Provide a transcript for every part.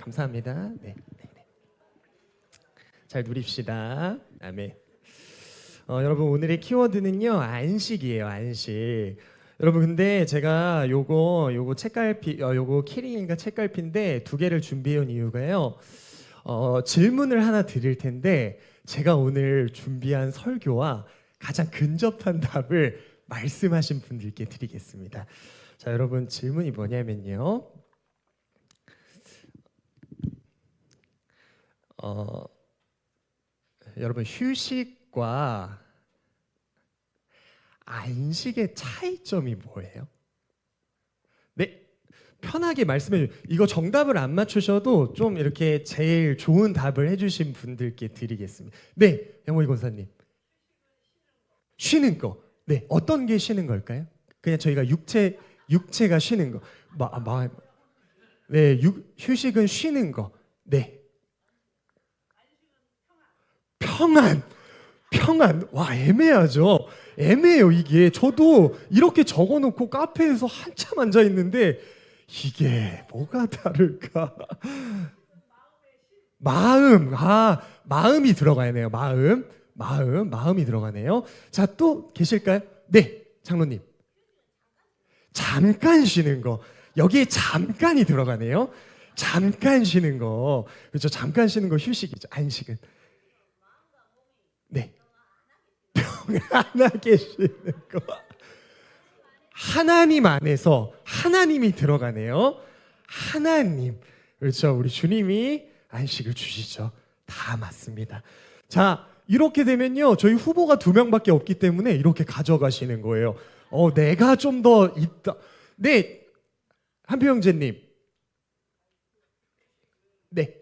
감사합니다. 네. 잘 누립시다. 아멘. 여러분 오늘의 키워드는요 안식이에요. 안식. 여러분 근데 제가 요거 책갈피 요거 키링인가 책갈피인데 두 개를 준비해 온 이유가요. 질문을 하나 드릴 텐데 제가 오늘 준비한 설교와 가장 근접한 답을 말씀하신 분들께 드리겠습니다. 자, 여러분 질문이 뭐냐면요. 여러분 휴식과 안식의 차이점이 뭐예요? 네, 편하게 말씀해 주세요. 이거 정답을 안 맞추셔도 좀 이렇게 제일 좋은 답을 해주신 분들께 드리겠습니다. 네, 영호이 권사님. 쉬는 거. 네, 어떤 게 쉬는 걸까요? 그냥 저희가 육체가 쉬는 거. 네, 휴식은 쉬는 거. 네. 평안. 와, 애매하죠. 애매해요. 이게 저도 이렇게 적어놓고 카페에서 한참 앉아 있는데 이게 뭐가 다를까? 마음이 들어가네요. 마음이 들어가네요. 자, 또 계실까요? 네, 장로님. 잠깐 쉬는 거. 여기에 잠깐이 들어가네요. 잠깐 쉬는 거. 그렇죠. 잠깐 쉬는 거 휴식이죠. 안식은. 네. 평안하게 쉬는 거. 하나님 안에서 하나님이 들어가네요. 하나님. 그렇죠. 우리 주님이 안식을 주시죠. 다 맞습니다. 자, 이렇게 되면요. 저희 후보가 2명밖에 없기 때문에 이렇게 가져가시는 거예요. 내가 좀 더 있다. 네. 한표 형제님. 네.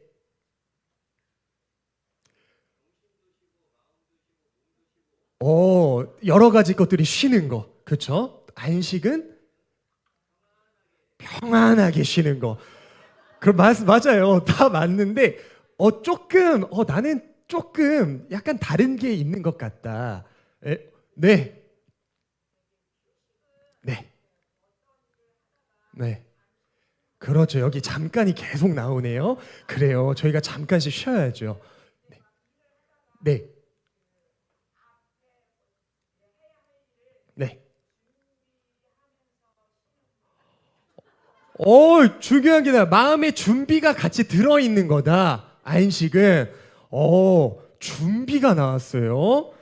여러 가지 것들이 쉬는 거. 그렇죠? 안식은 평안하게 쉬는 거. 그럼 맞아요. 다 맞는데 나는 조금 약간 다른 게 있는 것 같다. 네. 네. 네. 그렇죠. 여기 잠깐이 계속 나오네요. 그래요. 저희가 잠깐씩 쉬어야죠. 네. 네. 네. 중요한 게 마음의 준비가 같이 들어있는 거다. 안식은. 준비가 나왔어요.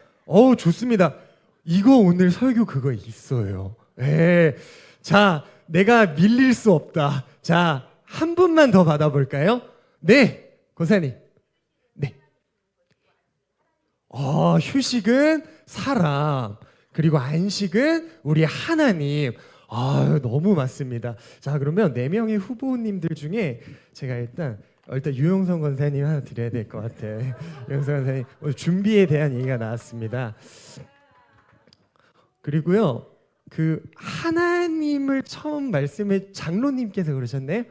좋습니다. 이거 오늘 설교 그거 있어요. 예. 자, 내가 밀릴 수 없다. 자, 한 분만 더 받아볼까요? 네, 권사님. 네. 휴식은 사람, 그리고 안식은 우리 하나님. 너무 맞습니다. 자, 그러면 4명의 후보님들 중에 제가 일단 유영선 권사님 하나 드려야 될 것 같아요. 유영선 권사님 오늘 준비에 대한 얘기가 나왔습니다. 그리고요, 그 하나님을 처음 말씀해 장로님께서 그러셨네요.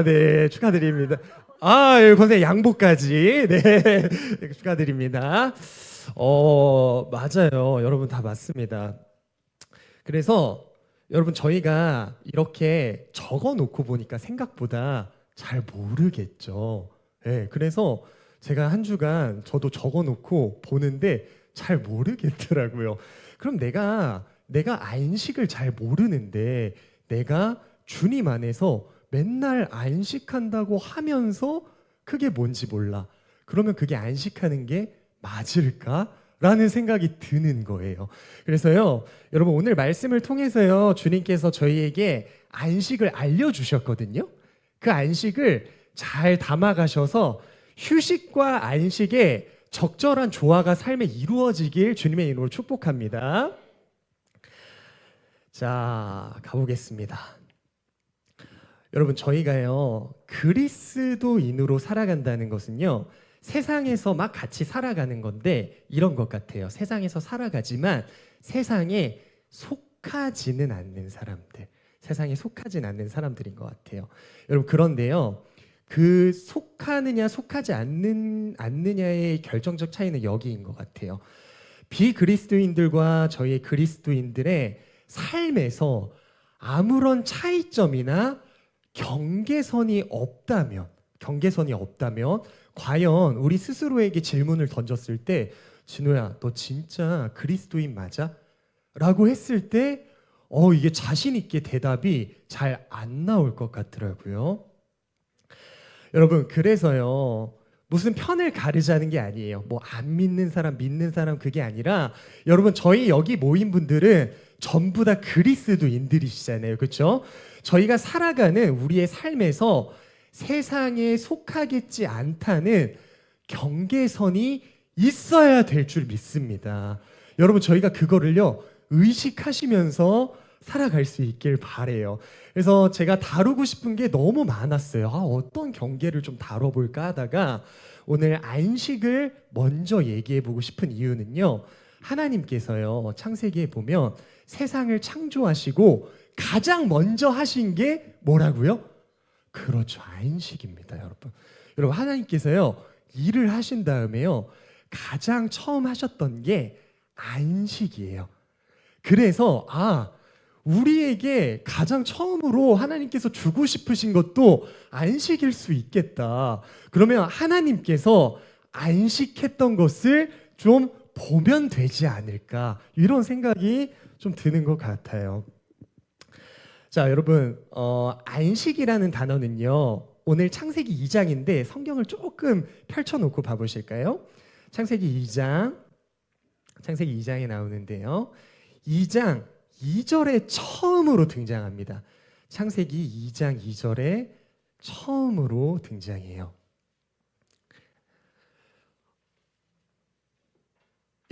네, 축하드립니다. 권사님 양보까지. 네, 축하드립니다. 맞아요. 여러분 다 맞습니다. 그래서 여러분 저희가 이렇게 적어 놓고 보니까 생각보다 잘 모르겠죠. 네, 그래서 제가 한 주간 저도 적어 놓고 보는데 잘 모르겠더라고요. 그럼 내가 안식을 잘 모르는데 내가 주님 안에서 맨날 안식한다고 하면서 그게 뭔지 몰라. 그러면 그게 안식하는 게 맞을까? 라는 생각이 드는 거예요. 그래서요, 여러분 오늘 말씀을 통해서요, 주님께서 저희에게 안식을 알려주셨거든요. 그 안식을 잘 담아가셔서 휴식과 안식의 적절한 조화가 삶에 이루어지길 주님의 이름으로 축복합니다. 자, 가보겠습니다. 여러분 저희가요, 그리스도인으로 살아간다는 것은요, 세상에서 막 같이 살아가는 건데 이런 것 같아요. 세상에서 살아가지만 세상에 속하지는 않는 사람들, 세상에 속하지는 않는 사람들인 것 같아요. 여러분 그런데요, 그 속하느냐 속하지 않느냐의 결정적 차이는 여기인 것 같아요. 비그리스도인들과 저희 그리스도인들의 삶에서 아무런 차이점이나 경계선이 없다면 경계선이 없다면 과연 우리 스스로에게 질문을 던졌을 때 진호야, 너 진짜 그리스도인 맞아? 라고 했을 때 이게 자신 있게 대답이 잘 안 나올 것 같더라고요. 여러분, 그래서요, 무슨 편을 가르자는 게 아니에요. 뭐 안 믿는 사람, 믿는 사람, 그게 아니라 여러분, 저희 여기 모인 분들은 전부 다 그리스도인들이시잖아요. 그렇죠? 저희가 살아가는 우리의 삶에서 세상에 속하겠지 않다는 경계선이 있어야 될 줄 믿습니다. 여러분, 저희가 그거를요, 의식하시면서 살아갈 수 있길 바래요. 그래서 제가 다루고 싶은 게 너무 많았어요. 어떤 경계를 좀 다뤄볼까 하다가 오늘 안식을 먼저 얘기해보고 싶은 이유는요, 하나님께서요, 창세기에 보면 세상을 창조하시고 가장 먼저 하신 게 뭐라고요? 그렇죠, 안식입니다. 여러분, 하나님께서요, 일을 하신 다음에요, 가장 처음 하셨던 게 안식이에요. 그래서 우리에게 가장 처음으로 하나님께서 주고 싶으신 것도 안식일 수 있겠다. 그러면 하나님께서 안식했던 것을 좀 보면 되지 않을까, 이런 생각이 좀 드는 것 같아요. 자, 여러분, 안식이라는 단어는요, 오늘 창세기 2장인데 성경을 조금 펼쳐놓고 봐보실까요? 창세기 2장에 나오는데요, 2장 2절에 처음으로 등장합니다. 창세기 2장 2절에 처음으로 등장해요.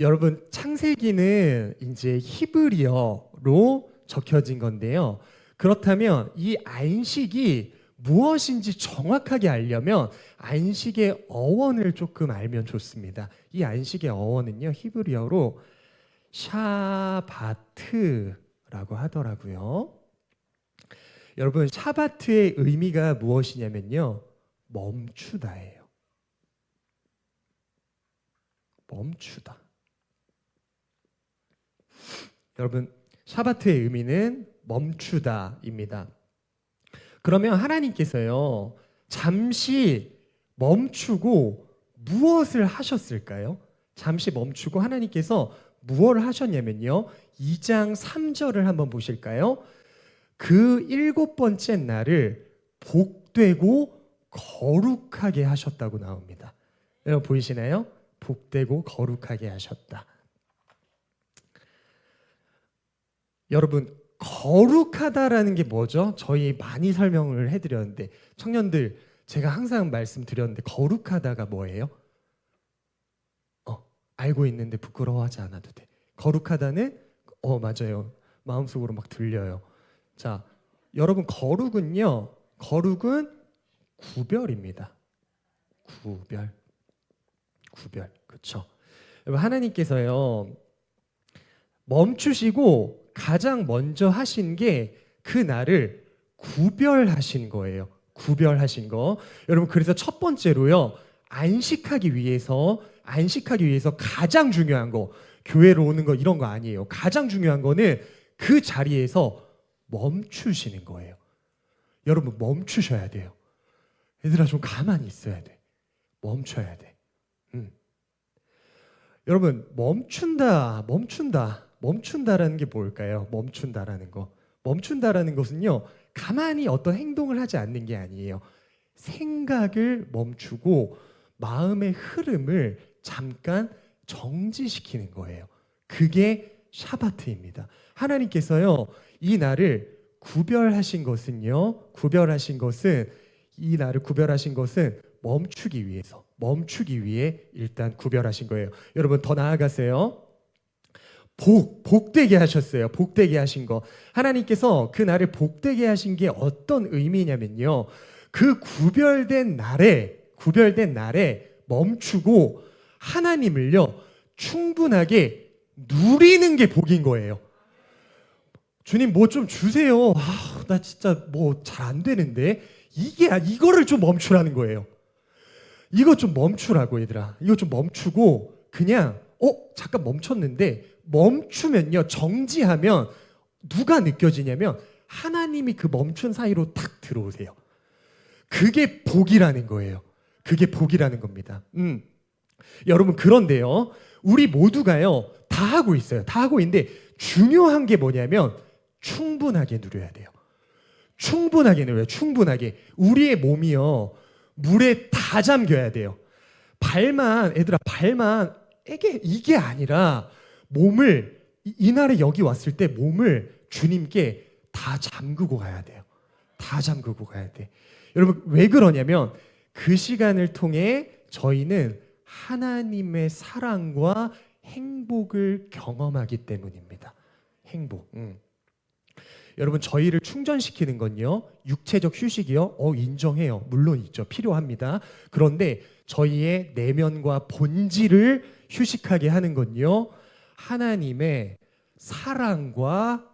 여러분, 창세기는 이제 히브리어로 적혀진 건데요. 그렇다면 이 안식이 무엇인지 정확하게 알려면 안식의 어원을 조금 알면 좋습니다. 이 안식의 어원은요, 히브리어로 샤바트라고 하더라고요. 여러분, 샤바트의 의미가 무엇이냐면요, 멈추다예요. 멈추다. 여러분, 샤바트의 의미는 멈추다입니다. 그러면 하나님께서요, 잠시 멈추고 무엇을 하셨을까요? 잠시 멈추고 하나님께서 무엇을 하셨냐면요, 2장 3절을 한번 보실까요? 그 7번째 날을 복되고 거룩하게 하셨다고 나옵니다. 여러분, 보이시나요? 복되고 거룩하게 하셨다. 여러분, 거룩하다라는 게 뭐죠? 저희 많이 설명을 해드렸는데, 청년들, 제가 항상 말씀드렸는데 거룩하다가 뭐예요? 알고 있는데 부끄러워하지 않아도 돼. 거룩하다는 맞아요, 마음속으로 막 들려요. 자, 여러분, 거룩은 구별입니다. 구별. 그렇죠? 여러분, 하나님께서요, 멈추시고 가장 먼저 하신 게 그 날을 구별하신 거예요. 구별하신 거. 여러분, 그래서 첫 번째로요, 안식하기 위해서 가장 중요한 거, 교회로 오는 거 이런 거 아니에요. 가장 중요한 거는 그 자리에서 멈추시는 거예요. 여러분, 멈추셔야 돼요. 얘들아, 좀 가만히 있어야 돼. 멈춰야 돼. 여러분, 멈춘다라는 게 뭘까요? 멈춘다라는 것은요, 가만히 어떤 행동을 하지 않는 게 아니에요. 생각을 멈추고 마음의 흐름을 잠깐 정지시키는 거예요. 그게 샤바트입니다. 하나님께서요, 이 날을 구별하신 것은 멈추기 위해 일단 구별하신 거예요. 여러분, 더 나아가세요. 복되게 하셨어요. 복되게 하신 거. 하나님께서 그 날을 복되게 하신 게 어떤 의미냐면요, 그 구별된 날에 멈추고 하나님을요, 충분하게 누리는 게 복인 거예요. 주님, 뭐 좀 주세요. 나 진짜 뭐 잘 안 되는데. 이거를 좀 멈추라는 거예요. 이거 좀 멈추라고, 얘들아. 이거 좀 멈추고 그냥 잠깐 멈췄는데, 멈추면요, 정지하면 누가 느껴지냐면 하나님이 그 멈춘 사이로 탁 들어오세요. 그게 복이라는 거예요. 그게 복이라는 겁니다. 여러분 그런데요. 우리 모두가요. 다 하고 있어요. 다 하고 있는데 중요한 게 뭐냐면 충분하게 누려야 돼요. 충분하게 누려요. 충분하게. 우리의 몸이요. 물에 다 잠겨야 돼요. 발만 애들아 발만 이게 아니라 몸을 이날에 여기 왔을 때 몸을 주님께 다 잠그고 가야 돼요. 다 잠그고 가야 돼. 여러분 왜 그러냐면 그 시간을 통해 저희는 하나님의 사랑과 행복을 경험하기 때문입니다. 행복. 여러분 저희를 충전시키는 건요. 육체적 휴식이요. 인정해요. 물론 있죠. 필요합니다. 그런데 저희의 내면과 본질을 휴식하게 하는 건요. 하나님의 사랑과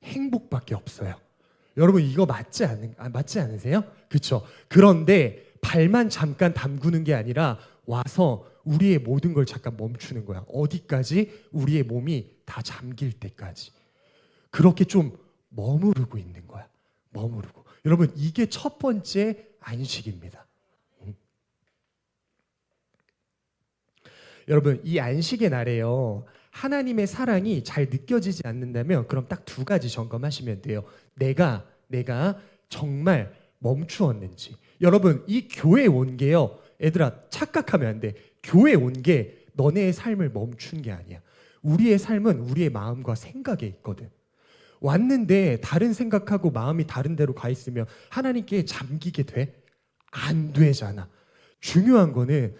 행복밖에 없어요. 여러분 이거 맞지 않으세요? 그렇죠? 그런데 발만 잠깐 담그는 게 아니라 와서 우리의 모든 걸 잠깐 멈추는 거야. 어디까지? 우리의 몸이 다 잠길 때까지. 그렇게 좀 머무르고 있는 거야. 머무르고. 여러분 이게 첫 번째 안식입니다. 여러분 이 안식의 날에요. 하나님의 사랑이 잘 느껴지지 않는다면 그럼 딱 두 가지 점검하시면 돼요. 내가 정말 멈추었는지. 여러분 이 교회 온 게요. 애들아 착각하면 안 돼. 교회 온 게 너네의 삶을 멈춘 게 아니야. 우리의 삶은 우리의 마음과 생각에 있거든. 왔는데 다른 생각하고 마음이 다른 데로 가 있으면 하나님께 잠기게 돼? 안 되잖아. 중요한 거는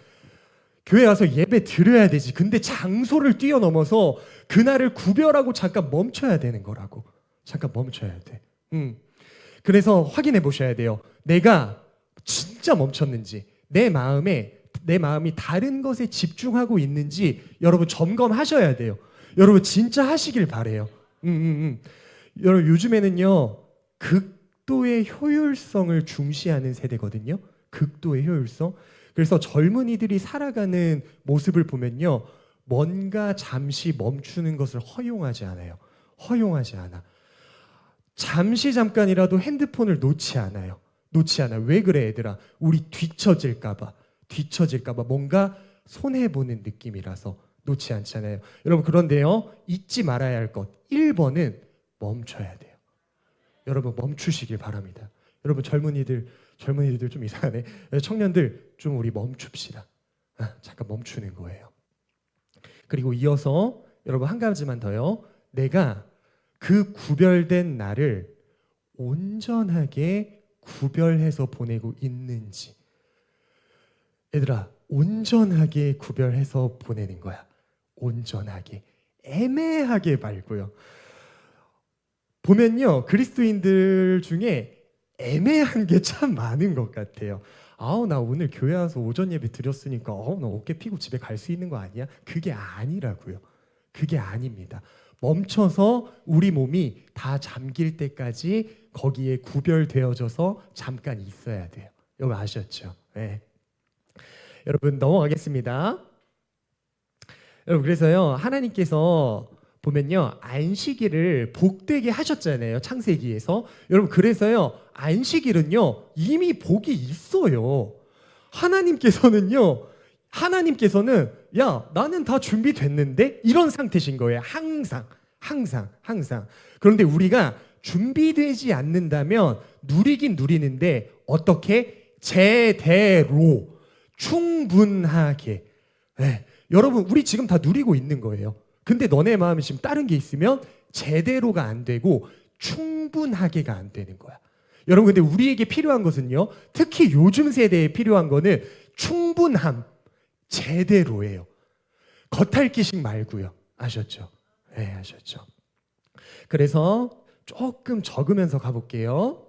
교회 와서 예배 드려야 되지. 근데 장소를 뛰어넘어서 그날을 구별하고 잠깐 멈춰야 되는 거라고. 잠깐 멈춰야 돼. 그래서 확인해 보셔야 돼요. 내가 진짜 멈췄는지, 내 마음이 다른 것에 집중하고 있는지 여러분 점검하셔야 돼요. 여러분 진짜 하시길 바래요. 여러분 요즘에는요 극도의 효율성을 중시하는 세대거든요. 극도의 효율성. 그래서 젊은이들이 살아가는 모습을 보면요 뭔가 잠시 멈추는 것을 허용하지 않아요. 허용하지 않아. 잠시 잠깐이라도 핸드폰을 놓지 않아요. 놓지 않아요. 왜 그래 얘들아? 우리 뒤처질까 봐 뭔가 손해보는 느낌이라서 놓지 않잖아요. 여러분 그런데요 잊지 말아야 할 것 1번은 멈춰야 돼요. 여러분 멈추시길 바랍니다. 여러분 젊은이들 좀 이상하네. 청년들 좀 우리 멈춥시다. 잠깐 멈추는 거예요. 그리고 이어서 여러분 한 가지만 더요. 내가 그 구별된 날을 온전하게 구별해서 보내고 있는지. 얘들아 온전하게 구별해서 보내는 거야. 온전하게. 애매하게 말고요. 보면요 그리스도인들 중에 애매한 게 참 많은 것 같아요. 나 오늘 교회 와서 오전 예배 드렸으니까 나 어깨 피고 집에 갈 수 있는 거 아니야? 그게 아니라고요. 그게 아닙니다. 멈춰서 우리 몸이 다 잠길 때까지 거기에 구별되어져서 잠깐 있어야 돼요. 여러분 아셨죠? 네. 여러분 넘어가겠습니다. 여러분 그래서요 하나님께서 보면요 안식일을 복되게 하셨잖아요. 창세기에서. 여러분 그래서요 안식일은요 이미 복이 있어요. 하나님께서는 야 나는 다 준비됐는데 이런 상태신 거예요. 항상. 그런데 우리가 준비되지 않는다면 누리긴 누리는데 어떻게? 제대로 충분하게. 네. 여러분 우리 지금 다 누리고 있는 거예요. 근데 너네 마음이 지금 다른 게 있으면 제대로가 안 되고 충분하게가 안 되는 거야. 여러분 근데 우리에게 필요한 것은요. 특히 요즘 세대에 필요한 거는 충분함, 제대로예요. 겉핥기식 말고요. 아셨죠? 네, 아셨죠? 그래서 조금 적으면서 가볼게요.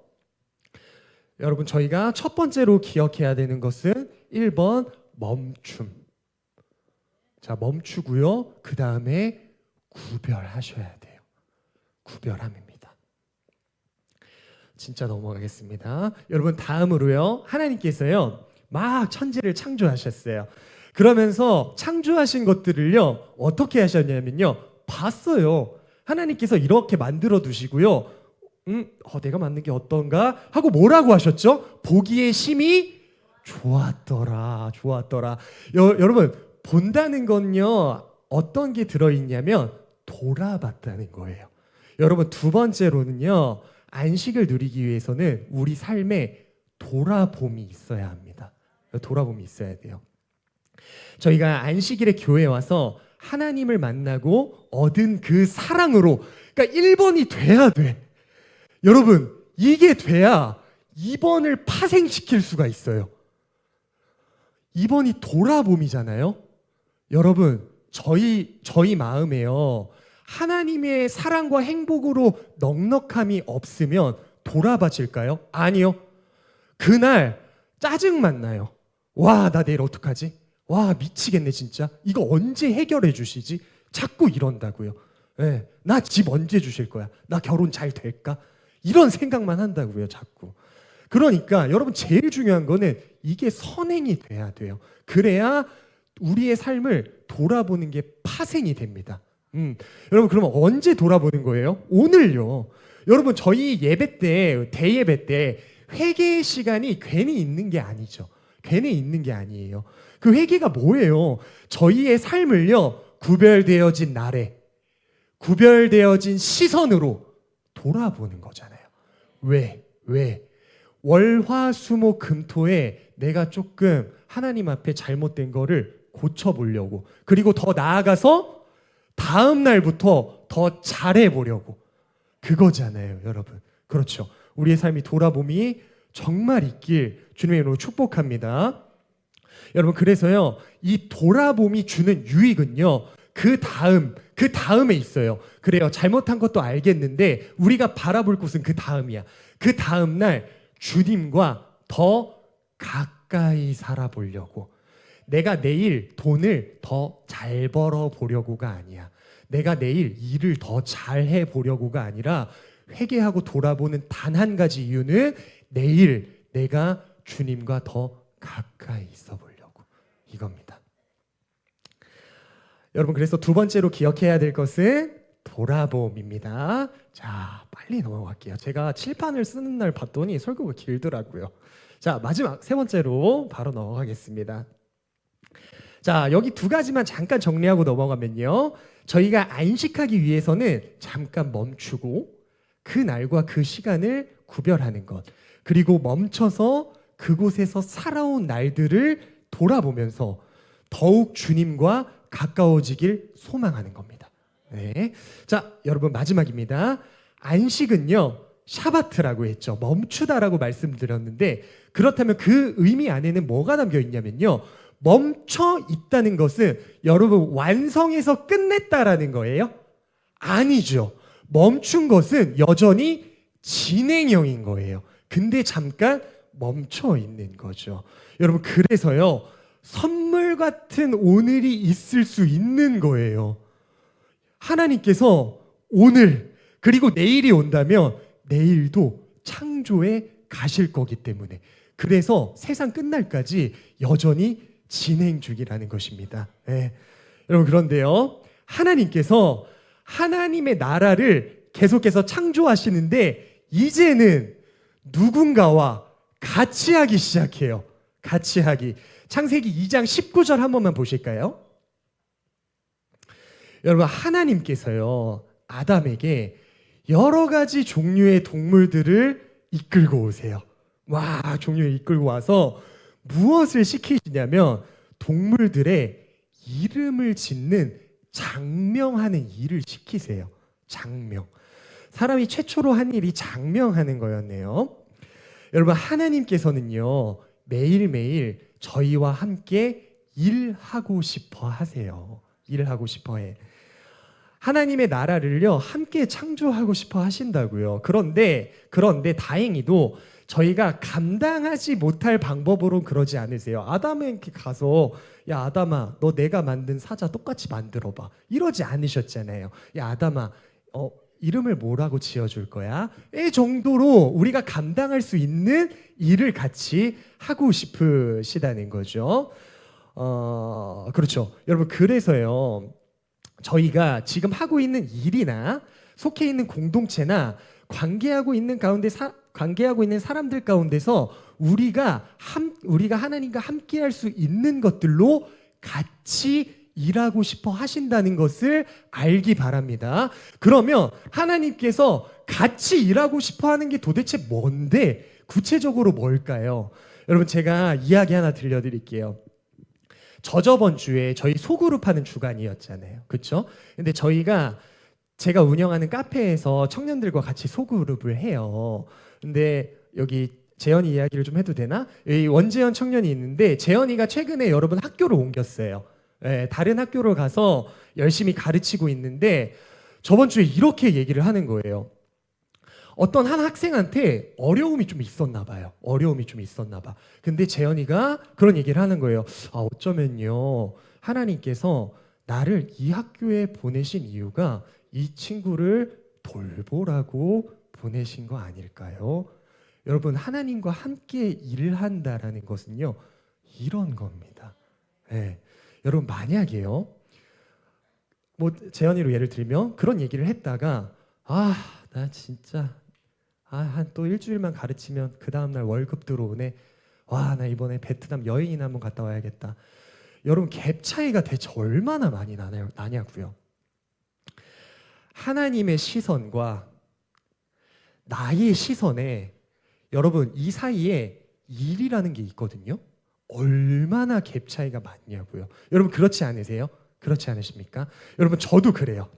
여러분 저희가 첫 번째로 기억해야 되는 것은 1번 멈춤. 자, 멈추고요. 그 다음에 구별하셔야 돼요. 구별함입니다. 진짜 넘어가겠습니다. 여러분 다음으로요. 하나님께서요. 막 천지를 창조하셨어요. 그러면서 창조하신 것들을요. 어떻게 하셨냐면요. 봤어요. 하나님께서 이렇게 만들어 두시고요. 내가 만든 게 어떤가 하고 뭐라고 하셨죠? 보기에 심히 좋았더라. 좋았더라. 여러분, 본다는 건요, 어떤 게 들어있냐면 돌아봤다는 거예요. 여러분, 두 번째로는요, 안식을 누리기 위해서는 우리 삶에 돌아봄이 있어야 합니다. 돌아봄이 있어야 돼요. 저희가 안식일에 교회에 와서 하나님을 만나고 얻은 그 사랑으로, 그러니까 1번이 돼야 돼. 여러분, 이게 돼야 2번을 파생시킬 수가 있어요. 2번이 돌아봄이잖아요. 여러분, 저희 마음에요, 하나님의 사랑과 행복으로 넉넉함이 없으면 돌아봐질까요? 아니요. 그날 짜증만 나요. 와, 나 내일 어떡하지? 와, 미치겠네 진짜. 이거 언제 해결해 주시지? 자꾸 이런다고요. 네, 나 집 언제 주실 거야? 나 결혼 잘 될까? 이런 생각만 한다고요, 자꾸. 그러니까 여러분, 제일 중요한 거는 이게 선행이 돼야 돼요. 그래야 우리의 삶을 돌아보는 게 파생이 됩니다. 여러분, 그러면 언제 돌아보는 거예요? 오늘요. 여러분, 저희 예배 때, 대예배 때 회개의 시간이 괜히 있는 게 아니죠. 괜히 있는 게 아니에요. 그 회개가 뭐예요? 저희의 삶을요, 구별되어진 날에, 구별되어진 시선으로 돌아보는 거잖아요. 왜? 월화수목 금토에 내가 조금 하나님 앞에 잘못된 거를 고쳐보려고, 그리고 더 나아가서 다음 날부터 더 잘해보려고, 그거잖아요, 여러분. 그렇죠. 우리의 삶이 돌아봄이 정말 있길 주님의 이름으로 축복합니다. 여러분, 그래서요, 이 돌아봄이 주는 유익은요, 그 다음에 있어요. 그래요, 잘못한 것도 알겠는데 우리가 바라볼 곳은 그 다음이야. 그 다음 날 주님과 더 가까이 살아보려고. 내가 내일 돈을 더 잘 벌어보려고가 아니야. 내가 내일 일을 더 잘해 보려고가 아니라, 회개하고 돌아보는 단 한 가지 이유는 내일 내가 주님과 더 가까이 있어 보려고, 이겁니다. 여러분, 그래서 두 번째로 기억해야 될 것은 돌아봄입니다. 자, 빨리 넘어갈게요. 제가 칠판을 쓰는 날 봤더니 설교가 길더라고요. 자, 마지막 세 번째로 바로 넘어가겠습니다. 자, 여기 두 가지만 잠깐 정리하고 넘어가면요, 저희가 안식하기 위해서는 잠깐 멈추고 그 날과 그 시간을 구별하는 것, 그리고 멈춰서 그곳에서 살아온 날들을 돌아보면서 더욱 주님과 가까워지길 소망하는 겁니다. 네. 자, 여러분, 마지막입니다. 안식은요, 샤바트라고 했죠. 멈추다라고 말씀드렸는데, 그렇다면 그 의미 안에는 뭐가 담겨 있냐면요, 멈춰 있다는 것은 여러분 완성해서 끝냈다라는 거예요? 아니죠. 멈춘 것은 여전히 진행형인 거예요. 근데 잠깐 멈춰 있는 거죠. 여러분, 그래서요, 선물 같은 오늘이 있을 수 있는 거예요. 하나님께서 오늘 그리고 내일이 온다면 내일도 창조에 가실 거기 때문에, 그래서 세상 끝날까지 여전히 진행 중이라는 것입니다. 네. 여러분, 그런데요, 하나님께서 하나님의 나라를 계속해서 창조하시는데 이제는 누군가와 같이 하기 시작해요. 같이 하기. 창세기 2장 19절 한 번만 보실까요? 여러분, 하나님께서요, 아담에게 여러 가지 종류의 동물들을 이끌고 오세요. 와, 종류에 이끌고 와서 무엇을 시키시냐면 동물들의 이름을 짓는 장명하는 일을 시키세요. 장명. 사람이 최초로 한 일이 장명하는 거였네요. 여러분, 하나님께서는요, 매일매일 저희와 함께 일하고 싶어 하세요. 일하고 싶어 해. 하나님의 나라를요, 함께 창조하고 싶어 하신다고요. 그런데 다행히도 저희가 감당하지 못할 방법으로 그러지 않으세요. 아담에게 가서, 야, 아담아, 너 내가 만든 사자 똑같이 만들어봐, 이러지 않으셨잖아요. 야, 아담아, 이름을 뭐라고 지어줄 거야? 이 정도로 우리가 감당할 수 있는 일을 같이 하고 싶으시다는 거죠. 그렇죠. 여러분, 그래서요, 저희가 지금 하고 있는 일이나 속해 있는 공동체나 관계하고 있는 사람들 가운데서 우리가 하나님과 함께할 수 있는 것들로 같이 일하고 싶어 하신다는 것을 알기 바랍니다. 그러면 하나님께서 같이 일하고 싶어 하는 게 도대체 뭔데? 구체적으로 뭘까요? 여러분, 제가 이야기 하나 들려드릴게요. 저번 주에 저희 소그룹 하는 주간이었잖아요. 그렇죠? 근데 제가 운영하는 카페에서 청년들과 같이 소그룹을 해요. 근데 여기 재현이 이야기를 좀 해도 되나? 여기 원재현 청년이 있는데 재현이가 최근에 여러분 학교를 옮겼어요. 다른 학교로 가서 열심히 가르치고 있는데 저번 주에 이렇게 얘기를 하는 거예요. 어떤 한 학생한테 어려움이 좀 있었나 봐요. 근데 재현이가 그런 얘기를 하는 거예요. 어쩌면요, 하나님께서 나를 이 학교에 보내신 이유가 이 친구를 돌보라고 보내신 거 아닐까요? 여러분, 하나님과 함께 일을 한다라는 것은요, 이런 겁니다. 여러분, 만약에요, 재현이로 예를 들면 그런 얘기를 했다가 나 진짜 한 또 일주일만 가르치면 그 다음날 월급 들어오네. 나 이번에 베트남 여행이나 한번 갔다 와야겠다. 여러분, 갭 차이가 대체 얼마나 많이 나냐고요. 하나님의 시선과 나의 시선에 여러분, 이 사이에 일이라는 게 있거든요. 얼마나 갭 차이가 많냐고요. 여러분, 그렇지 않으세요? 그렇지 않으십니까? 여러분, 저도 그래요.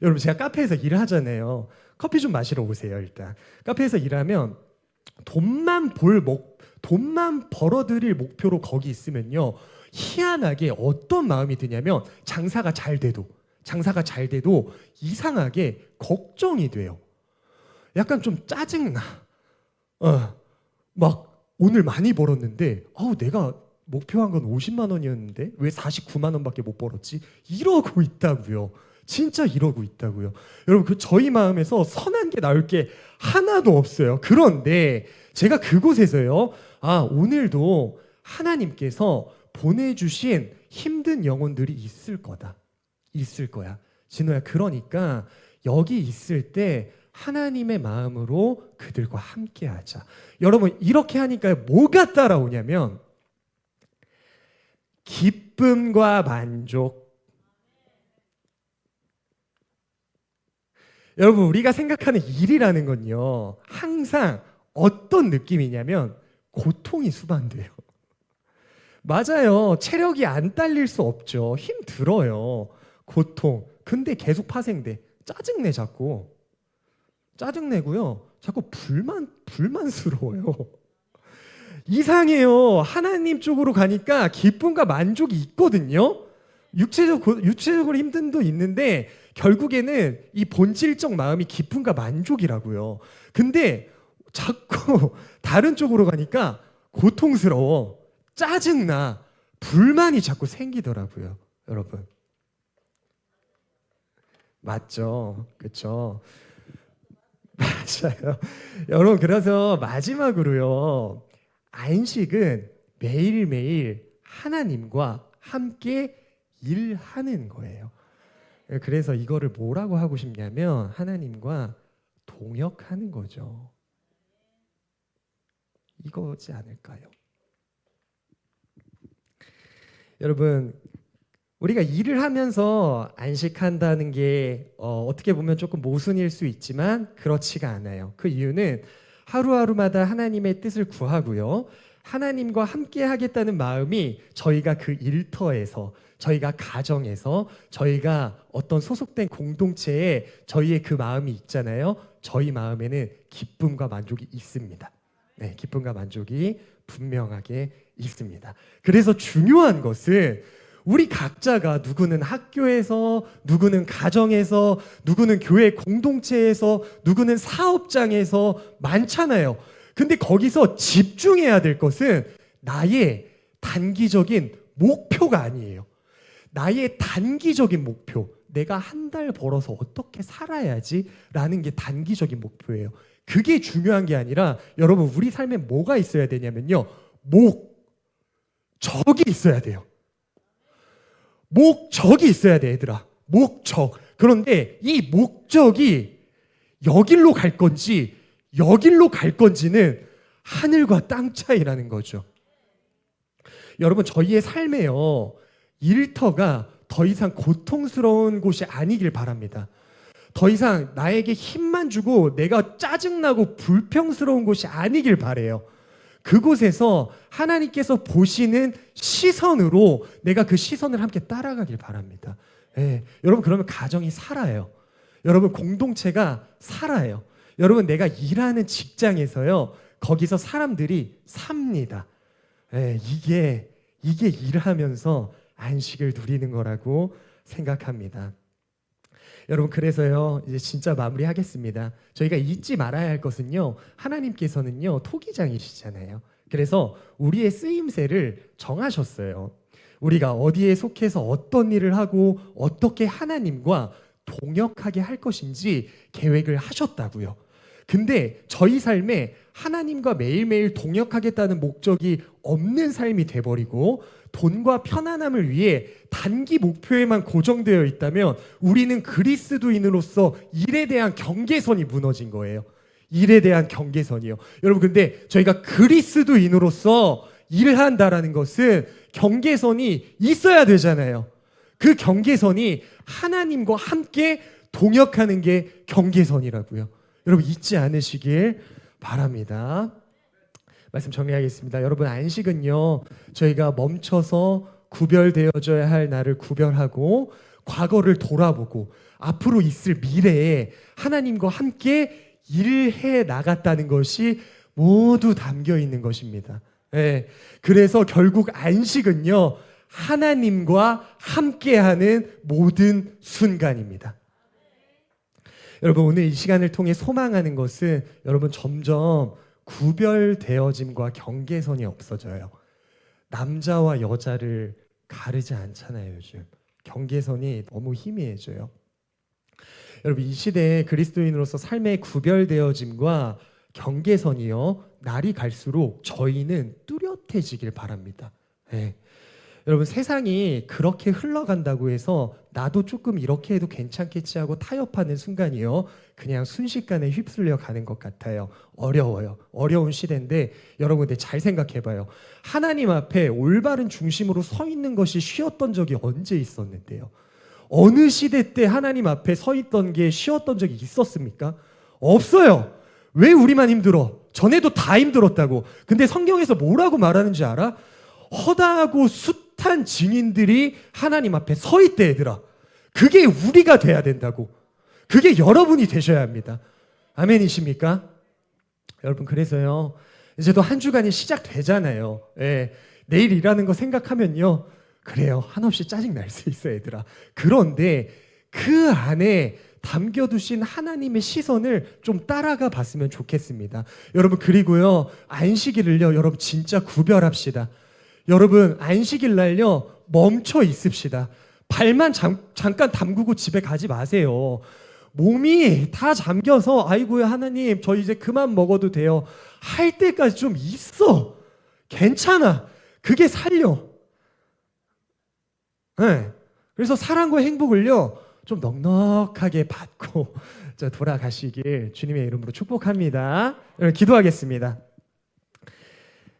여러분, 제가 카페에서 일을 하잖아요. 커피 좀 마시러 오세요. 일단 카페에서 일하면 돈만 벌어들일 목표로 거기 있으면요, 희한하게 어떤 마음이 드냐면 장사가 잘 돼도 이상하게 걱정이 돼요. 약간 좀 짜증나. 막 오늘 많이 벌었는데 내가 목표한 건 50만 원이었는데 왜 49만 원밖에 못 벌었지? 이러고 있다고요. 진짜 이러고 있다고요. 여러분, 저희 마음에서 선한 게 나올 게 하나도 없어요. 그런데 제가 그곳에서요, 오늘도 하나님께서 보내주신 힘든 영혼들이 있을 거야. 진호야, 그러니까 여기 있을 때 하나님의 마음으로 그들과 함께 하자. 여러분, 이렇게 하니까 뭐가 따라오냐면 기쁨과 만족. 여러분, 우리가 생각하는 일이라는 건요, 항상 어떤 느낌이냐면 고통이 수반돼요. 맞아요. 체력이 안 딸릴 수 없죠. 힘들어요. 고통. 근데 계속 파생돼. 짜증내고요. 자꾸 불만스러워요. 이상해요. 하나님 쪽으로 가니까 기쁨과 만족이 있거든요. 육체적으로 힘듦도 있는데 결국에는 이 본질적 마음이 기쁨과 만족이라고요. 근데 자꾸 다른 쪽으로 가니까 고통스러워, 짜증나, 불만이 자꾸 생기더라고요. 여러분, 맞죠? 그렇죠? 맞아요. 여러분, 그래서 마지막으로요, 안식은 매일매일 하나님과 함께 일하는 거예요. 그래서 이거를 뭐라고 하고 싶냐면 하나님과 동역하는 거죠. 이거지 않을까요? 여러분, 우리가 일을 하면서 안식한다는 게 어떻게 보면 조금 모순일 수 있지만 그렇지가 않아요. 그 이유는 하루하루마다 하나님의 뜻을 구하고요, 하나님과 함께 하겠다는 마음이 저희가 그 일터에서, 저희가 가정에서, 저희가 어떤 소속된 공동체에 저희의 그 마음이 있잖아요. 저희 마음에는 기쁨과 만족이 있습니다. 네, 기쁨과 만족이 분명하게 있습니다. 그래서 중요한 것은 우리 각자가, 누구는 학교에서, 누구는 가정에서, 누구는 교회 공동체에서, 누구는 사업장에서 많잖아요. 근데 거기서 집중해야 될 것은 나의 단기적인 목표가 아니에요. 나의 단기적인 목표, 내가 한 달 벌어서 어떻게 살아야지 라는 게 단기적인 목표예요. 그게 중요한 게 아니라 여러분, 우리 삶에 뭐가 있어야 되냐면요, 목적이 있어야 돼요. 목적이 있어야 돼, 얘들아. 목적. 그런데 이 목적이 여길로 갈 건지 여길로 갈 건지는 하늘과 땅 차이라는 거죠. 여러분, 저희의 삶에요, 일터가 더 이상 고통스러운 곳이 아니길 바랍니다. 더 이상 나에게 힘만 주고 내가 짜증나고 불평스러운 곳이 아니길 바래요. 그곳에서 하나님께서 보시는 시선으로 내가 그 시선을 함께 따라가길 바랍니다. 예, 여러분, 그러면 가정이 살아요. 여러분, 공동체가 살아요. 여러분, 내가 일하는 직장에서요, 거기서 사람들이 삽니다. 예, 이게 일하면서 안식을 누리는 거라고 생각합니다. 여러분, 그래서요, 이제 진짜 마무리하겠습니다. 저희가 잊지 말아야 할 것은요, 하나님께서는요, 토기장이시잖아요. 그래서 우리의 쓰임새를 정하셨어요. 우리가 어디에 속해서 어떤 일을 하고 어떻게 하나님과 동역하게 할 것인지 계획을 하셨다고요. 근데 저희 삶에 하나님과 매일매일 동역하겠다는 목적이 없는 삶이 돼버리고 돈과 편안함을 위해 단기 목표에만 고정되어 있다면 우리는 그리스도인으로서 일에 대한 경계선이 무너진 거예요. 일에 대한 경계선이요. 여러분, 근데 저희가 그리스도인으로서 일을 한다라는 것은 경계선이 있어야 되잖아요. 그 경계선이 하나님과 함께 동역하는 게 경계선이라고요. 여러분, 잊지 않으시길 바랍니다. 말씀 정리하겠습니다. 여러분, 안식은요, 저희가 멈춰서 구별되어져야 할 나를 구별하고 과거를 돌아보고 앞으로 있을 미래에 하나님과 함께 일해 나갔다는 것이 모두 담겨 있는 것입니다. 예, 그래서 결국 안식은요, 하나님과 함께하는 모든 순간입니다. 여러분, 오늘 이 시간을 통해 소망하는 것은 여러분, 점점 구별되어짐과 경계선이 없어져요. 남자와 여자를 가르지 않잖아요. 요즘 경계선이 너무 희미해져요. 여러분, 이 시대에 그리스도인으로서 삶의 구별되어짐과 경계선이요, 날이 갈수록 저희는 뚜렷해지길 바랍니다. 네. 여러분, 세상이 그렇게 흘러간다고 해서 나도 조금 이렇게 해도 괜찮겠지 하고 타협하는 순간이요, 그냥 순식간에 휩쓸려 가는 것 같아요. 어려워요. 어려운 시대인데 여러분, 근데 잘 생각해봐요. 하나님 앞에 올바른 중심으로 서 있는 것이 쉬웠던 적이 언제 있었는데요? 어느 시대 때 하나님 앞에 서 있던 게 쉬웠던 적이 있었습니까? 없어요. 왜 우리만 힘들어? 전에도 다 힘들었다고. 근데 성경에서 뭐라고 말하는지 알아? 허다하고 숱한 증인들이 하나님 앞에 서 있대, 얘들아. 그게 우리가 돼야 된다고. 그게 여러분이 되셔야 합니다. 아멘이십니까? 여러분, 그래서요, 이제 또 한 주간이 시작되잖아요. 예, 내일 일하는 거 생각하면요, 그래요, 한없이 짜증 날 수 있어요, 얘들아. 그런데 그 안에 담겨두신 하나님의 시선을 좀 따라가 봤으면 좋겠습니다. 여러분, 그리고요, 안식일을요, 여러분 진짜 구별합시다. 여러분, 안식일 날요, 멈춰 있읍시다. 발만 잠깐 담그고 집에 가지 마세요. 몸이 다 잠겨서 아이고야 하나님, 저 이제 그만 먹어도 돼요 할 때까지 좀 있어. 괜찮아. 그게 살려. 네. 그래서 사랑과 행복을요, 좀 넉넉하게 받고 돌아가시길 주님의 이름으로 축복합니다. 여러분, 기도하겠습니다.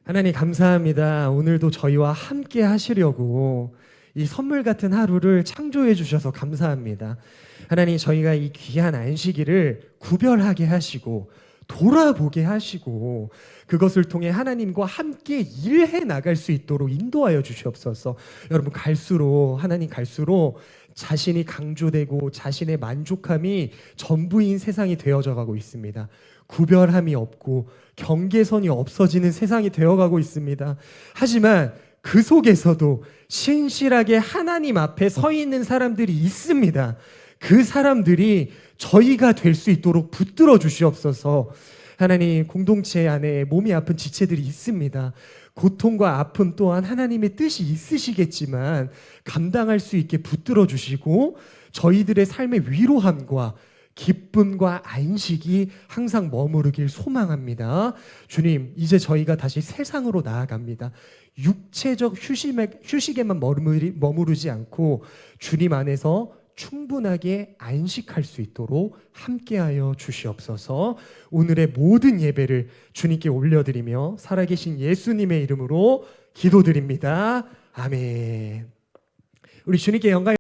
하나님, 감사합니다. 오늘도 저희와 함께 하시려고 이 선물 같은 하루를 창조해 주셔서 감사합니다. 하나님, 저희가 이 귀한 안식일을 구별하게 하시고 돌아보게 하시고 그것을 통해 하나님과 함께 일해 나갈 수 있도록 인도하여 주시옵소서. 여러분, 하나님 갈수록 자신이 강조되고 자신의 만족함이 전부인 세상이 되어져 가고 있습니다. 구별함이 없고 경계선이 없어지는 세상이 되어가고 있습니다. 하지만 그 속에서도 신실하게 하나님 앞에 서 있는 사람들이 있습니다. 그 사람들이 저희가 될 수 있도록 붙들어 주시옵소서. 하나님, 공동체 안에 몸이 아픈 지체들이 있습니다. 고통과 아픔 또한 하나님의 뜻이 있으시겠지만 감당할 수 있게 붙들어 주시고 저희들의 삶의 위로함과 기쁨과 안식이 항상 머무르길 소망합니다. 주님, 이제 저희가 다시 세상으로 나아갑니다. 육체적 휴식에만 머무르지 않고 주님 안에서 충분하게 안식할 수 있도록 함께하여 주시옵소서. 오늘의 모든 예배를 주님께 올려드리며 살아계신 예수님의 이름으로 기도드립니다. 아멘. 우리 주님께 영광